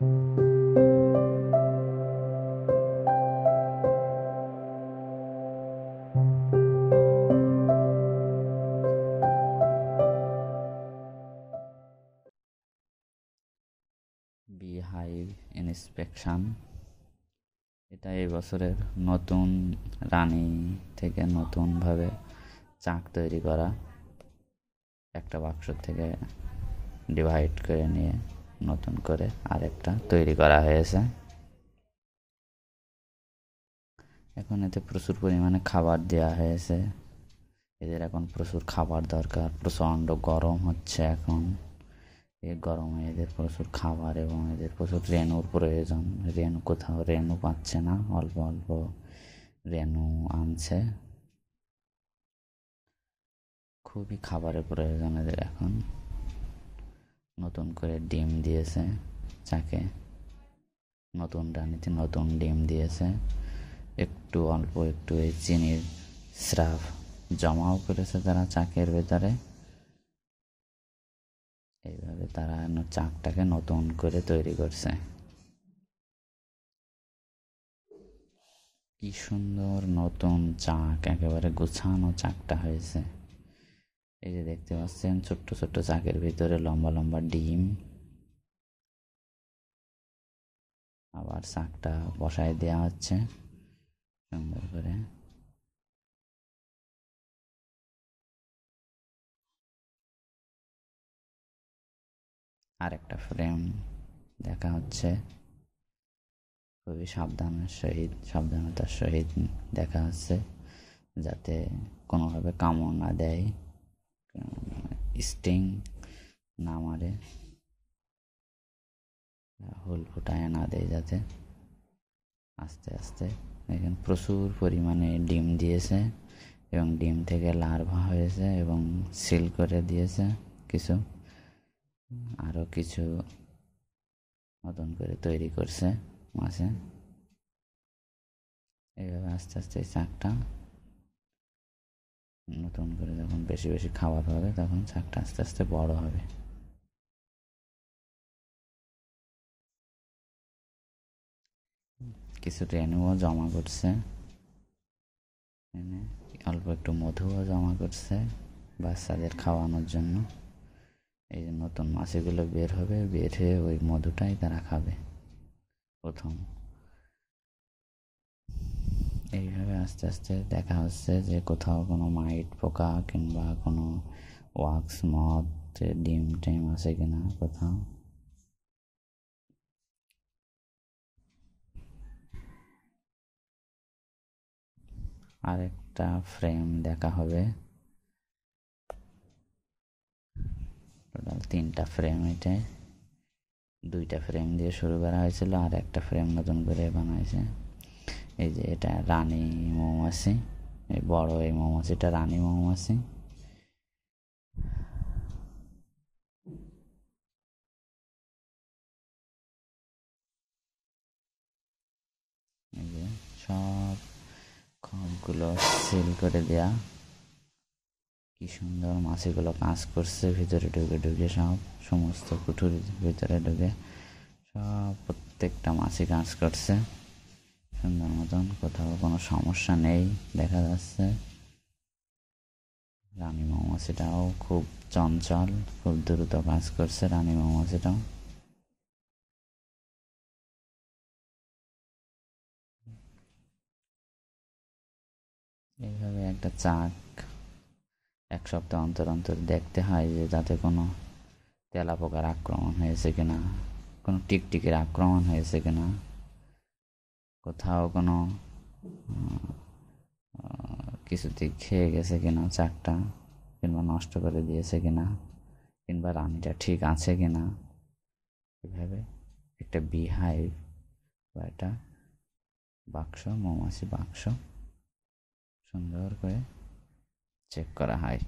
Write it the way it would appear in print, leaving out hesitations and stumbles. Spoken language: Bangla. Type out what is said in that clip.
বি হাইভ ইন্সপেকশন, এটা এই বছরের নতুন রানী থেকে নতুনভাবে চাক তৈরি করা, একটা বাক্স থেকে ডিভাইড করে নিয়ে নতুন করে আরেকটা তৈরি করা হয়েছে। এখন এতে প্রচুর পরিমাণে খাবার দেওয়া হয়েছে, এদের এখন প্রচুর খাবার দরকার, প্রচণ্ড গরম হচ্ছে এখন। এই গরমে এদের প্রচুর খাবার এবং এদের প্রচুর রেণুর প্রয়োজন। কোথাও রেণু পাচ্ছে না, অল্প অল্প রেণু আনছে। খুবই খাবারের প্রয়োজন এদের এখন। নতুন করে ডিম দিয়েছে চাকে, নতুন রানীতে নতুন ডিম দিয়েছে। একটু অল্প একটু এই চিনির স্রাব জমাও করেছে তারা চাকের ভেতরে। এইভাবে তারা চাকটাকে নতুন করে তৈরি করছে। কি সুন্দর নতুন চাক, একেবারে গোছানো চাকটা হয়েছে। এই যে দেখতে পাচ্ছেন ছোট্ট ছোট্ট চাকের ভিতরে লম্বা লম্বা ডিম। আবার চাকটা বসায় দেওয়া হচ্ছে সুন্দর করে। আর একটা ফ্রেম দেখা হচ্ছে, খুবই সাবধানতার সহিত দেখা হচ্ছে, যাতে কোনোভাবে কামড় না দেয়, স্টিং না মারে, হুল ফুটায় না দেয়, যাতে আস্তে আস্তে। দেখেন প্রচুর পরিমাণে ডিম দিয়েছে এবং ডিম থেকে লার্ভা হয়েছে এবং সিল করে দিয়েছে কিছু, আরও কিছু নতুন করে তৈরি করছে মাছে। এইভাবে আস্তে আস্তে এই চাকটা নতুন করে যখন বেশি বেশি খাবার হবে তখন চাকটা আস্তে আস্তে বড় হবে। কিছু রেণুও জমা করছে, অল্প একটু মধুও জমা করছে বাচ্চাদের খাওয়ানোর জন্য। এই যে নতুন মাছিগুলো বের হবে, বের হয়ে ওই মধুটাই তারা খাবে প্রথম। এইভাবে আস্তে আস্তে দেখা হচ্ছে যে কোথাও কোনো মাইট পোকা কিংবা কোনো ওয়াক্স মথ ডিম টিম আছে কিনা কোথাও। আরেকটা ফ্রেম দেখা হবে, টোটাল 3টা ফ্রেম। এটা 2টা ফ্রেম দিয়ে শুরু করা হয়েছিল, আর একটা ফ্রেম নতুন করে বানাইছে। এই যে এটা রানী মৌমাছি, এই বড় এই মৌমাছিটা রানী মৌমাছি। এই যে সব খবগুলো সিল করে দেয়া। কি সুন্দর মাছিগুলো কাজ করছে, ভিতরে ঢুকে ঢুকে সব সমস্ত কুঠুরির ভিতরে ঢুকে সব প্রত্যেকটা মাছি কাজ করছে সুন্দর মতন, কোথাও কোনো সমস্যা নেই দেখা যাচ্ছে। রানী মৌমাছিটাও খুব চঞ্চল, খুব দ্রুত কাজ করছে রানী মৌমাছিটাও। এইভাবে একটা চাক 1 সপ্তাহ অন্তর অন্তর দেখতে হয় যে যাতে কোনো তেলাপোকার আক্রমণ হয়েছে কিনা, কোনো টিকটিকির আক্রমণ হয়েছে কিনা, কোথাও কোনো কিছুতে খেয়ে গেছে কিনা চাকটা, কিংবা নষ্ট করে দিয়েছে কিনা, কিংবা রানীটা ঠিক আছে কিনা। এভাবে একটা বিহাইভ বা একটা বাক্স, মৌমাছি বাক্স সুন্দর করে চেক করা হয়।